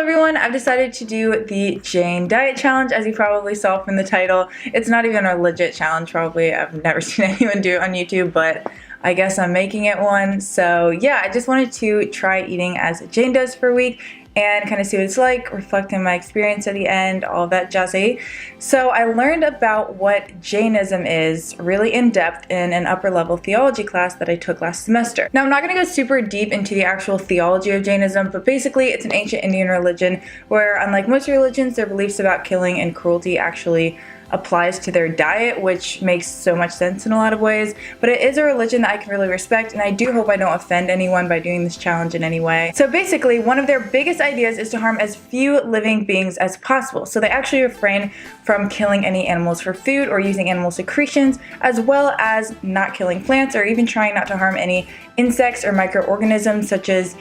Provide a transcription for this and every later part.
everyone, I've decided to do the Jain diet challenge, as you probably saw from the title. It's not even a legit challenge, probably. I've never seen anyone do it on YouTube, but I guess I'm making it one. So yeah, I just wanted to try eating as Jain does for a week and kind of see what it's like, reflect on my experience at the end, all that jazzy. So I learned about what Jainism is really in depth in an upper level theology class that I took last semester. Now I'm not going to go super deep into the actual theology of Jainism, but basically it's an ancient Indian religion where, unlike most religions, their beliefs about killing and cruelty actually applies to their diet, which makes so much sense in a lot of ways. But it is a religion that I can really respect, and I do hope I don't offend anyone by doing this challenge in any way. So basically, one of their biggest ideas is to harm as few living beings as possible. So they actually refrain from killing any animals for food or using animal secretions, as well as not killing plants or even trying not to harm any insects or microorganisms such as,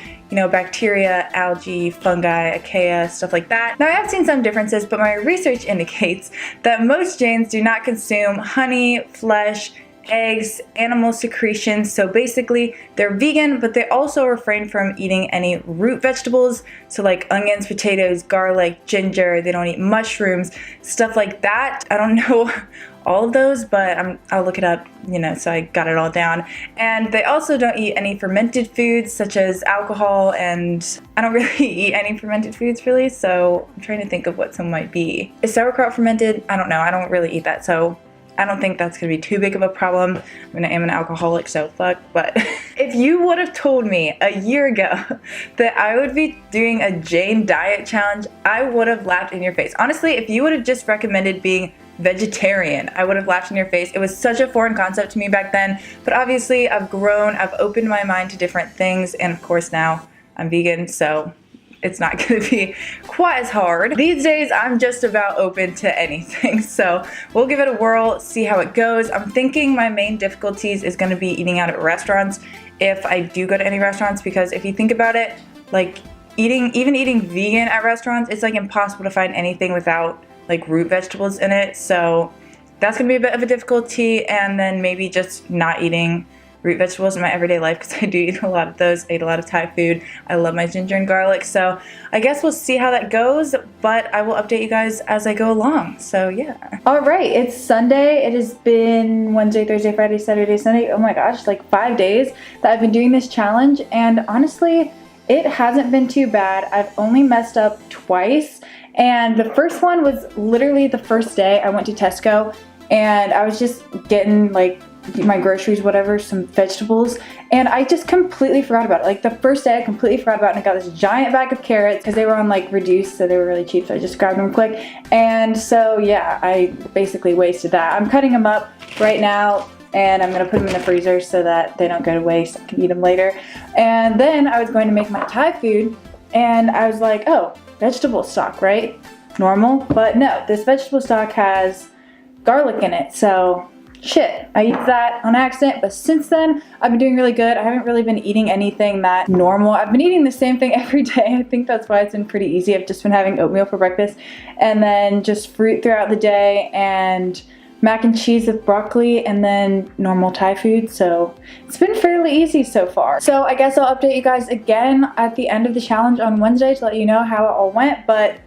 bacteria, algae, fungi, archaea, stuff like that. Now I have seen some differences, but my research indicates that most Jains do not consume honey, flesh, eggs, animal secretions. So basically they're vegan, but they also refrain from eating any root vegetables. So like onions, potatoes, garlic, ginger. They don't eat mushrooms, stuff like that. I don't know all of those, but I'll look it up, so I got it all down. And they also don't eat any fermented foods such as alcohol, and I don't really eat any fermented foods really, so I'm trying to think of what some might be. Is sauerkraut fermented? I don't know, I don't really eat that, so I don't think that's gonna be too big of a problem. I mean, I am an alcoholic, so fuck, but if you would have told me a year ago that I would be doing a Jain diet challenge, I would have laughed in your face. Honestly, if you would have just recommended being vegetarian, I would have laughed in your face. It was such a foreign concept to me back then, but obviously I've grown, I've opened my mind to different things, and of course now I'm vegan, so it's not going to be quite as hard. These days, I'm just about open to anything, so we'll give it a whirl, see how it goes. I'm thinking my main difficulties is going to be eating out at restaurants if I do go to any restaurants, because if you think about it, like even eating vegan at restaurants, it's like impossible to find anything without like root vegetables in it, so that's going to be a bit of a difficulty. And then maybe just not eating root vegetables in my everyday life, because I do eat a lot of those. I eat a lot of Thai food. I love my ginger and garlic. So I guess we'll see how that goes, but I will update you guys as I go along. So yeah. All right, it's Sunday. It has been Wednesday, Thursday, Friday, Saturday, Sunday. Oh my gosh, like 5 days that I've been doing this challenge. And honestly, it hasn't been too bad. I've only messed up twice. And the first one was literally the first day I went to Tesco, and I was just getting like my groceries, whatever, some vegetables, and I just completely forgot about it. Like the first day I completely forgot about it, and I got this giant bag of carrots because they were on like reduced, so they were really cheap, so I just grabbed them quick. And so yeah, I basically wasted that. I'm cutting them up right now, and I'm gonna put them in the freezer so that they don't go to waste. I can eat them later. And then I was going to make my Thai food, and I was like, oh, vegetable stock, right? Normal, but no, this vegetable stock has garlic in it, so shit, I used that on accident. But since then, I've been doing really good. I haven't really been eating anything that normal. I've been eating the same thing every day. I think that's why it's been pretty easy. I've just been having oatmeal for breakfast, and then just fruit throughout the day, and mac and cheese with broccoli, and then normal Thai food. So it's been fairly easy so far. So I guess I'll update you guys again at the end of the challenge on Wednesday to let you know how it all went. But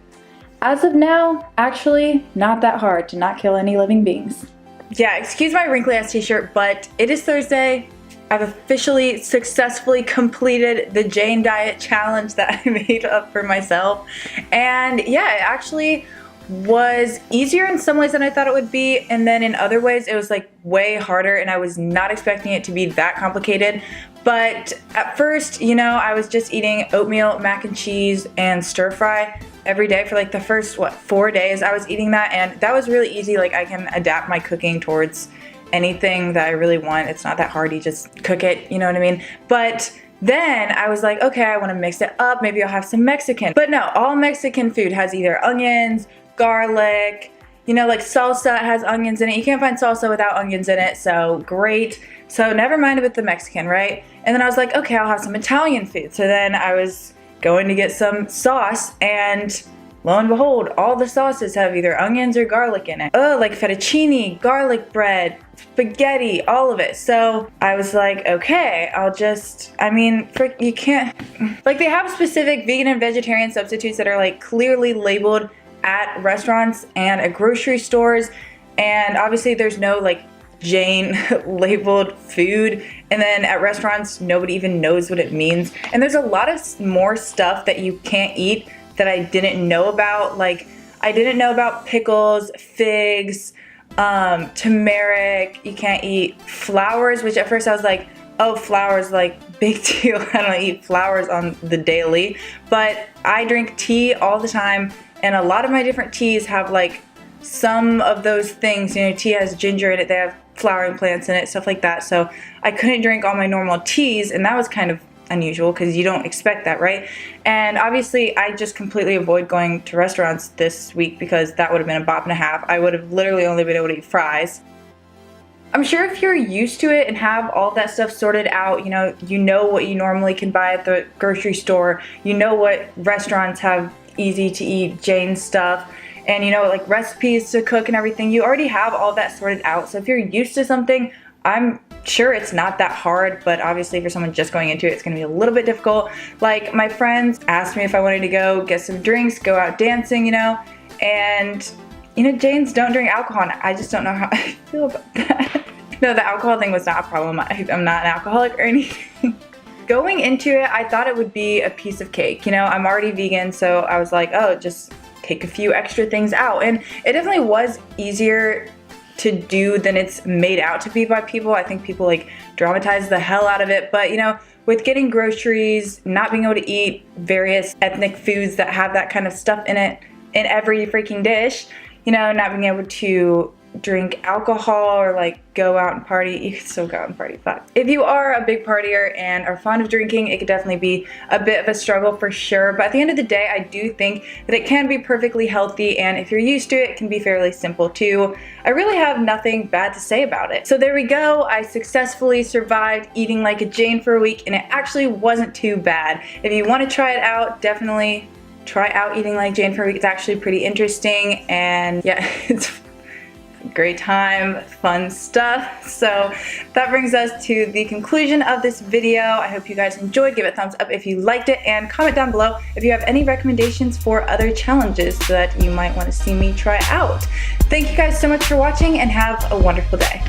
as of now, actually not that hard to not kill any living beings. Yeah, excuse my wrinkly ass t-shirt, but it is Thursday. I've officially successfully completed the Jain diet challenge that I made up for myself. And yeah, it actually was easier in some ways than I thought it would be, and then in other ways it was like way harder, and I was not expecting it to be that complicated. But at first, I was just eating oatmeal, mac and cheese, and stir fry every day for like the first 4 days I was eating that, and that was really easy. Like I can adapt my cooking towards anything that I really want. It's not that hard, you just cook it, you know what I mean? But then I was like, okay, I want to mix it up, maybe I'll have some Mexican. But no, all Mexican food has either onions, garlic, like salsa has onions in it. You can't find salsa without onions in it, so great. So never mind with the Mexican, right? And then I was like, okay, I'll have some Italian food. So then I was going to get some sauce, and lo and behold, all the sauces have either onions or garlic in it. Oh, like fettuccine, garlic bread, spaghetti, all of it. So I was like, okay, you can't, like, they have specific vegan and vegetarian substitutes that are like clearly labeled at restaurants and at grocery stores, and obviously there's no like Jain labeled food, and then at restaurants nobody even knows what it means, and there's a lot of more stuff that you can't eat that I didn't know about. Like, I didn't know about pickles, figs, turmeric. You can't eat flowers, which at first I was like, oh, flowers, like, big deal. I don't eat flowers on the daily, but I drink tea all the time, and a lot of my different teas have like some of those things. You know, tea has ginger in it, they have flowering plants in it, stuff like that. So I couldn't drink all my normal teas, and that was kind of unusual because you don't expect that, right? And obviously I just completely avoid going to restaurants this week because that would have been a bop and a half. I would have literally only been able to eat fries. I'm sure if you're used to it and have all that stuff sorted out, you know what you normally can buy at the grocery store, you know what restaurants have easy to eat Jain stuff, and you know, like, recipes to cook and everything, you already have all that sorted out. So if you're used to something, I'm sure it's not that hard, but obviously for someone just going into it, it's gonna be a little bit difficult. Like, my friends asked me if I wanted to go get some drinks, go out dancing, you know, and you know, Jains don't drink alcohol, and I just don't know how I feel about that. No, the alcohol thing was not a problem. I'm not an alcoholic or anything. Going into it, I thought it would be a piece of cake. You know, I'm already vegan, so I was like, oh, just take a few extra things out. And it definitely was easier to do than it's made out to be by people. I think people like dramatize the hell out of it, but you know, with getting groceries, not being able to eat various ethnic foods that have that kind of stuff in it in every freaking dish, you know, not being able to drink alcohol or like go out and party. You can still go out and party, but if you are a big partier and are fond of drinking, it could definitely be a bit of a struggle for sure. But at the end of the day, I do think that it can be perfectly healthy, and if you're used to it, it can be fairly simple too. I really have nothing bad to say about it. So there we go. I successfully survived eating like a Jain for a week, and it actually wasn't too bad. If you want to try it out, definitely try out eating like Jain for a week. It's actually pretty interesting, and yeah, it's great time, fun stuff. So that brings us to the conclusion of this video. I hope you guys enjoyed. Give it a thumbs up if you liked it, and comment down below if you have any recommendations for other challenges that you might want to see me try out. Thank you guys so much for watching, and have a wonderful day.